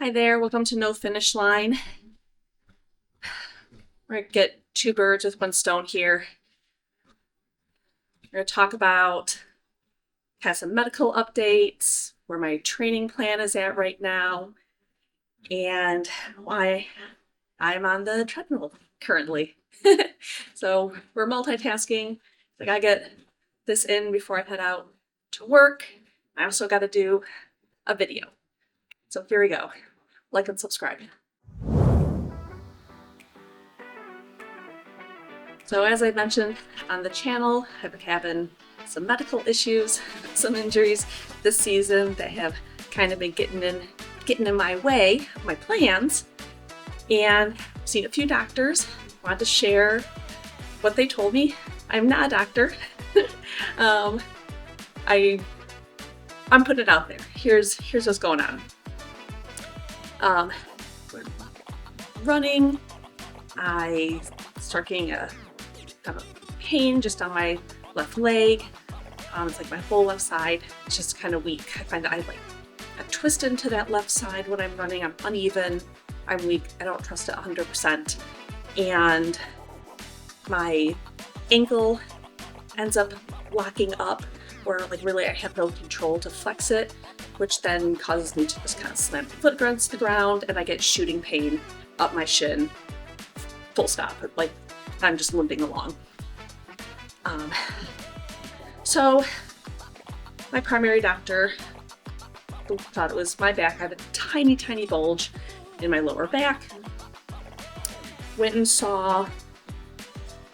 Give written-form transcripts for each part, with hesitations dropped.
Hi there, welcome to No Finish Line. We're gonna get two birds with one stone here. We're gonna talk about kind of some medical updates, where my training plan is at right now, and why I'm on the treadmill currently. So we're multitasking. I gotta get this in before I head out to work. I also gotta do a video. So here we go. Like and subscribe. So as I mentioned on the channel, I've been having some medical issues, some injuries this season that have kind of been getting in my way, my plans. And I've seen a few doctors, wanted to share what they told me. I'm not a doctor. I'm putting it out there. Here's what's going on. Running, I start getting a kind of pain just on my left leg. It's like my whole left side. It's just kind of weak. I find that I twist into that left side when I'm running. I'm uneven. I'm weak. I don't trust it 100%. And my ankle ends up locking up where really I have no control to flex it, which then causes me to just kind of slam my foot against the ground and I get shooting pain up my shin. Full stop. Like I'm just limping along. So my primary doctor thought it was my back. I have a tiny, tiny bulge in my lower back. Went and saw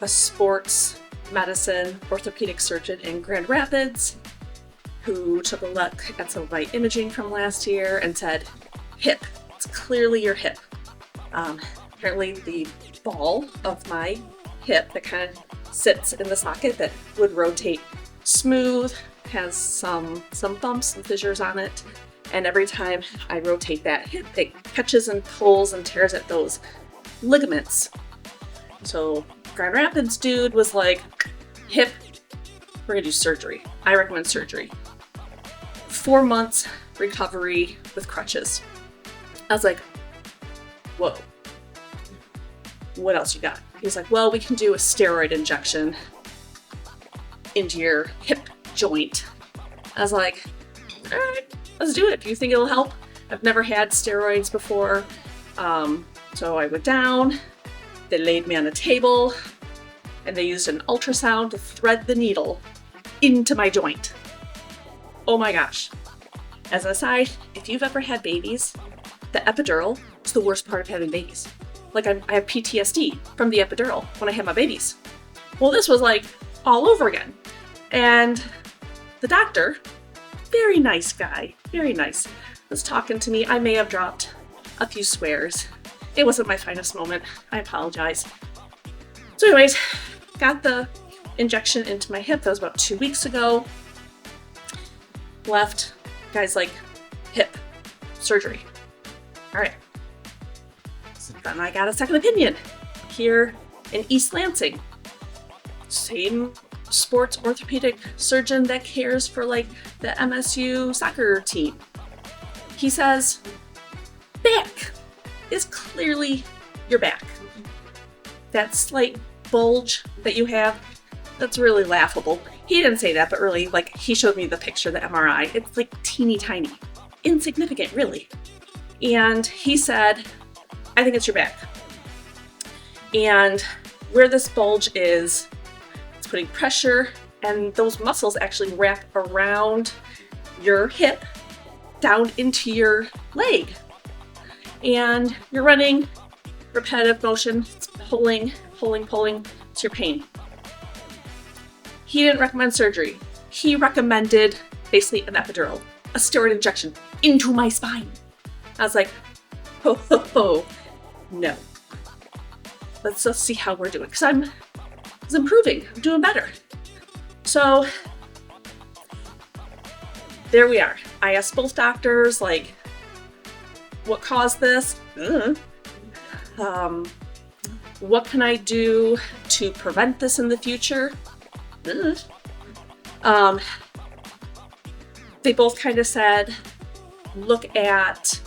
a sports medicine orthopedic surgeon in Grand Rapids who took a look at some of my imaging from last year and said, hip, it's clearly your hip. Apparently the ball of my hip that kind of sits in the socket that would rotate smooth, has some bumps and fissures on it. And every time I rotate that hip, it catches and pulls and tears at those ligaments. So Grand Rapids dude was like, hip, we're gonna do surgery. I recommend surgery. 4 months recovery with crutches. I was like, whoa. What else you got? He's like, well, we can do a steroid injection into your hip joint. I was like, all right, let's do it. Do you think it'll help? I've never had steroids before. So I went down, they laid me on a table, and they used an ultrasound to thread the needle into my joint. Oh my gosh. As an aside, if you've ever had babies, the epidural is the worst part of having babies. Like I have PTSD from the epidural when I had my babies. Well, this was like all over again. And the doctor, very nice guy, very nice, was talking to me. I may have dropped a few swears. It wasn't my finest moment. I apologize. So anyways, got the injection into my hip. That was about 2 weeks ago. Left. Guy's like, hip surgery. All right. So then I got a second opinion here in East Lansing. Same sports orthopedic surgeon that cares for the MSU soccer team. He says, back is clearly your back. That slight bulge that you have, that's really laughable. He didn't say that, but really, he showed me the picture, the MRI. It's teeny tiny, insignificant, really. And he said, I think it's your back. And where this bulge is, it's putting pressure, and those muscles actually wrap around your hip down into your leg. And you're running, repetitive motion, it's pulling, it's your pain. He didn't recommend surgery. He recommended basically an epidural, a steroid injection into my spine. I was like, ho, no. Let's see how we're doing, because I'm improving, I'm doing better. So there we are. I asked both doctors, what caused this? What can I do to prevent this in the future? They both kind of said, look at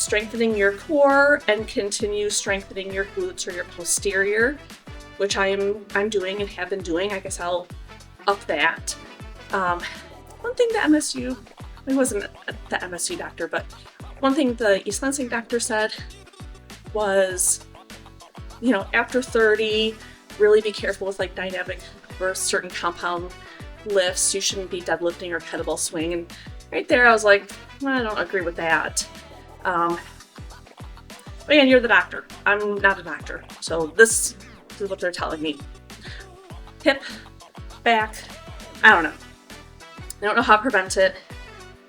strengthening your core and continue strengthening your glutes or your posterior, which I'm doing and have been doing. I guess I'll up that. One thing the MSU, it wasn't the MSU doctor, but one thing the East Lansing doctor said was, after 30, really be careful with like dynamic or certain compound lifts. You shouldn't be deadlifting or kettlebell swing. And right there, I was like, well, I don't agree with that. But again, you're the doctor. I'm not a doctor. So this is what they're telling me. Hip, back, I don't know. I don't know how to prevent it.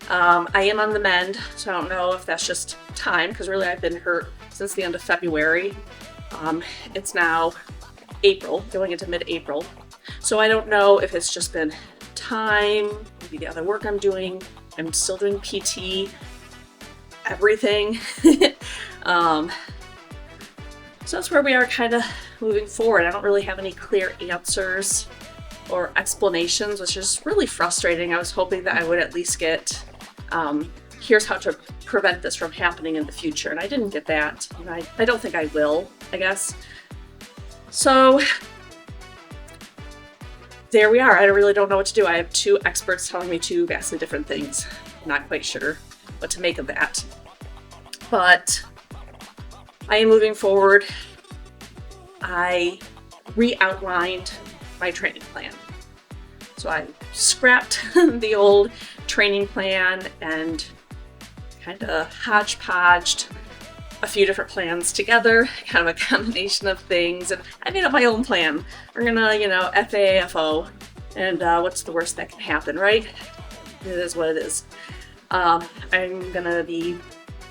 I am on the mend, so I don't know if that's just time, because really I've been hurt since the end of February. It's now April, going into mid-April. So I don't know if it's just been time, maybe the other work I'm doing. I'm still doing PT, everything. So that's where we are kind of moving forward. I don't really have any clear answers or explanations, which is really frustrating. I was hoping that I would at least get, here's how to prevent this from happening in the future. And I didn't get that. And I don't think I will, I guess. So there we are. I really don't know what to do. I have two experts telling me two vastly different things. I'm not quite sure what to make of that. But I am moving forward. I re-outlined my training plan. So I scrapped the old training plan and kind of hodgepodged a few different plans together, kind of a combination of things, and I made up my own plan. We're gonna, FAFO, and what's the worst that can happen, right? It is what it is. I'm gonna be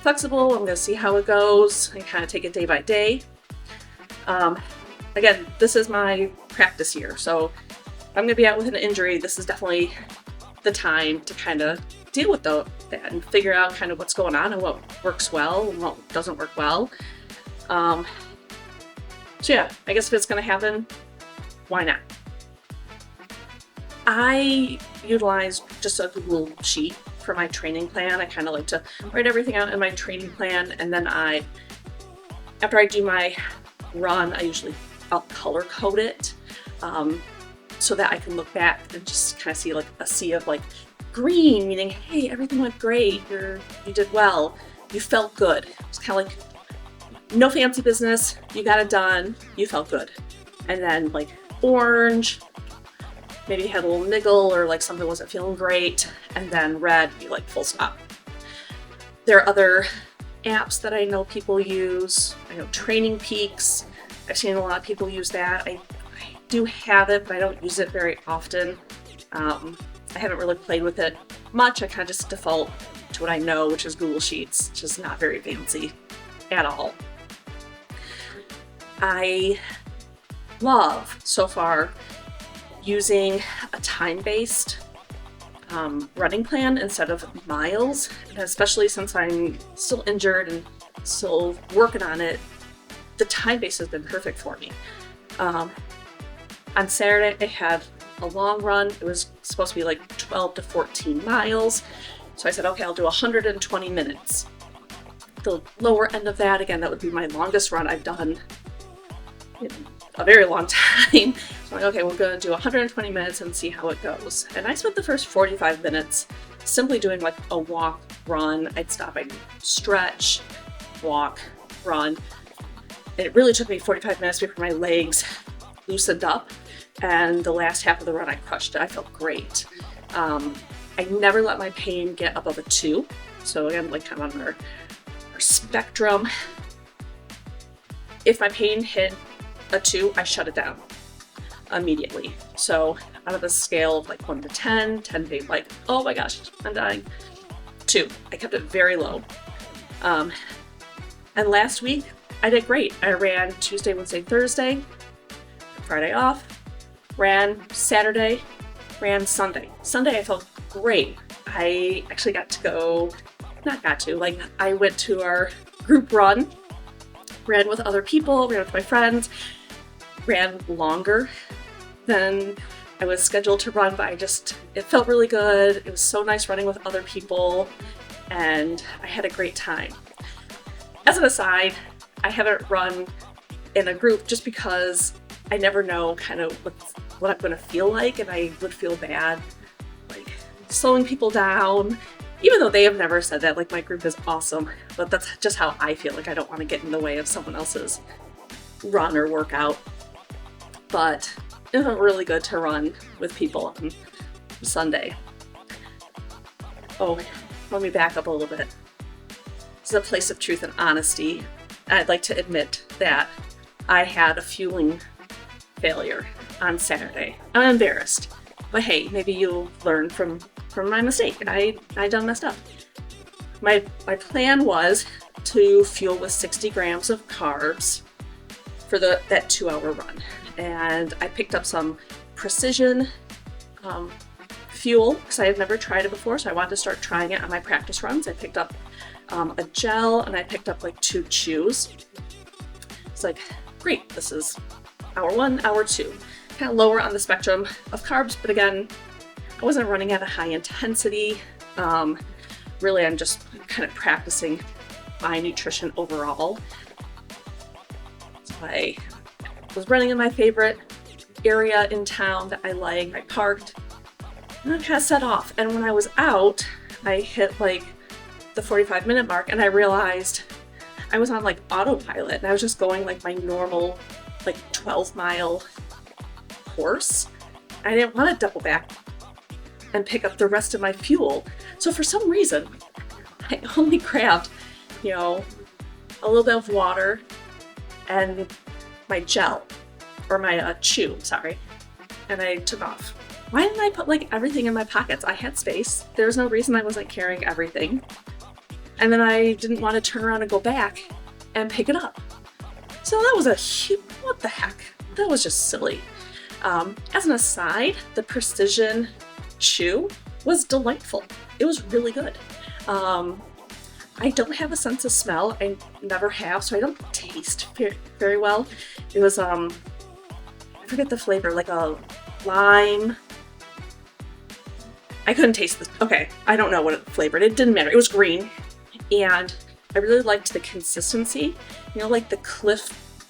flexible. I'm gonna see how it goes and kind of take it day by day. Again, this is my practice year, so if I'm gonna be out with an injury, this is definitely the time to kind of deal with that and figure out kind of what's going on and what works well and what doesn't work well. So yeah, I guess if it's gonna happen, why not? I utilize just a Google sheet for my training plan. I kind of like to write everything out in my training plan, and then after I do my run, I'll color code it so that I can look back and just kind of see like a sea of like green, meaning, hey, everything went great, you did well, you felt good. It's kind of like no fancy business, you got it done, you felt good. And then like orange, maybe had a little niggle or like something wasn't feeling great, and then red, be like full stop. There are other apps that I know people use. I know Training Peaks. I've seen a lot of people use that. I do have it, but I don't use it very often. I haven't really played with it much. I kind of just default to what I know, which is Google Sheets, which is not very fancy at all. I love, so far, using a time-based running plan instead of miles, and especially since I'm still injured and still working on it, the time-based has been perfect for me. On Saturday, I had a long run. It was supposed to be like 12 to 14 miles. So I said, okay, I'll do 120 minutes. The lower end of that, again, that would be my longest run I've done in a very long time. So I'm like, okay, we're going to do 120 minutes and see how it goes. And I spent the first 45 minutes simply doing like a walk, run. I'd stop, I'd stretch, walk, run. And it really took me 45 minutes before my legs loosened up. And the last half of the run, I crushed it. I felt great. I never let my pain get above a 2. So again, like kind of on our spectrum. If my pain hit a 2, I shut it down immediately. So out of a scale of like 1 to 10, 10 being like, oh my gosh, I'm dying, 2. I kept it very low. And last week, I did great. I ran Tuesday, Wednesday, Thursday, Friday off, ran Saturday, ran Sunday. Sunday I felt great. I actually I went to our group run, ran with other people, ran with my friends, ran longer than I was scheduled to run, but it felt really good. It was so nice running with other people, and I had a great time. As an aside, I haven't run in a group just because I never know kind of what I'm going to feel like, and I would feel bad like slowing people down, even though they have never said that. Like, my group is awesome, but that's just how I feel. Like, I don't want to get in the way of someone else's run or workout. But it's really good to run with people on Sunday. Oh, let me back up a little bit. This is a place of truth and honesty. I'd like to admit that I had a fueling failure on Saturday. I'm embarrassed, but hey, maybe you'll learn from my mistake. I done messed up. My plan was to fuel with 60 grams of carbs for that 2-hour run, and I picked up some precision fuel because I had never tried it before, so I wanted to start trying it on my practice runs. I picked up a gel, and I picked up like 2 chews. It's like, great, this is hour 1, hour 2. Kind of lower on the spectrum of carbs, but again, I wasn't running at a high intensity. Really, I'm just kind of practicing my nutrition overall. So I was running in my favorite area in town that I like. I parked, and I kind of set off. And when I was out, I hit like the 45-minute mark, and I realized I was on like autopilot, and I was just going like my normal like 12-mile course. I didn't want to double back and pick up the rest of my fuel. So for some reason, I only grabbed, a little bit of water and my gel, or my chew, sorry, and I took off. Why didn't I put like everything in my pockets? I had space. There was no reason I wasn't carrying everything. And then I didn't want to turn around and go back and pick it up. So that was a huge, what the heck? That was just silly. As an aside, the precision chew was delightful. It was really good. I don't have a sense of smell. I never have, so I don't taste very well. It was, I forget the flavor, like a lime. I couldn't taste this. Okay, I don't know what it flavored. It didn't matter. It was green, and I really liked the consistency. Like the Cliff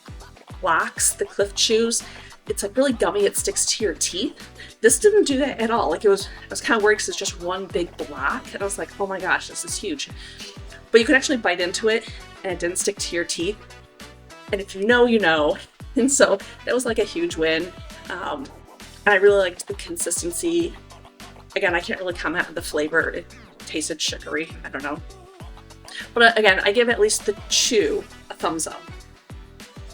Blocks, the Cliff Chews. It's like really gummy. It sticks to your teeth. This didn't do that at all. Like I was kind of worried because it's just one big block, and I was like, oh my gosh, this is huge. But you could actually bite into it, and it didn't stick to your teeth. And if you know, you know. And so that was like a huge win. And I really liked the consistency. Again, I can't really comment on the flavor. It tasted sugary. I don't know. But again, I give at least the chew a thumbs up.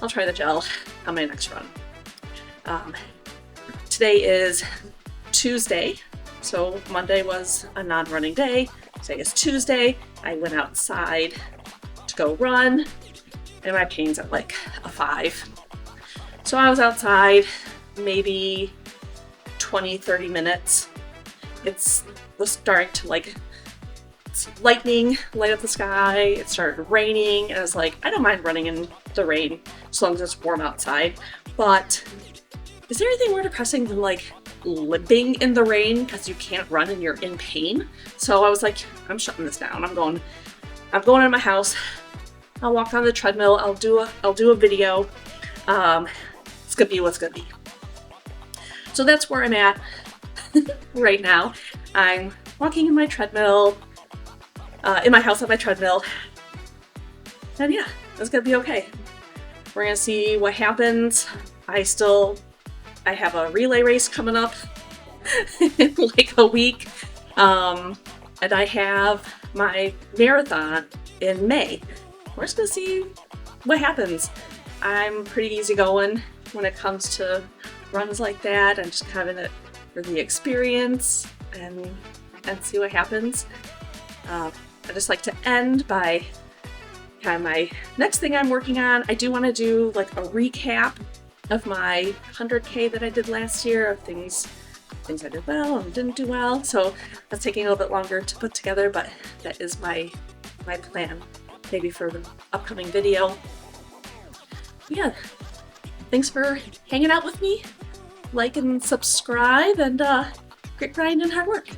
I'll try the gel on my next run. Today is Tuesday, so Monday was a non-running day. Today is Tuesday. I went outside to go run, and my pain's at like a 5. So I was outside maybe 20-30 minutes. It was starting to lightning light up the sky. It started raining, and I was like, I don't mind running in the rain as long as it's warm outside. But is there anything more depressing than like limping in the rain because you can't run and you're in pain? So I was like, I'm shutting this down. I'm going in my house. I'll walk on the treadmill. I'll do a video. It's gonna be what's gonna be. So that's where I'm at right now. I'm walking in my treadmill, in my house on my treadmill. And yeah, it's gonna be okay. We're gonna see what happens. I have a relay race coming up in like a week. And I have my marathon in May. We're just gonna see what happens. I'm pretty easygoing when it comes to runs like that. I'm just kind of in it for the experience and see what happens. I just like to end by kind of my next thing I'm working on. I do want to do like a recap of my 100K that I did last year, of things I did well and didn't do well. So that's taking a little bit longer to put together, but that is my plan, maybe for the upcoming video. Yeah, thanks for hanging out with me. Like and subscribe, and great grind and hard work.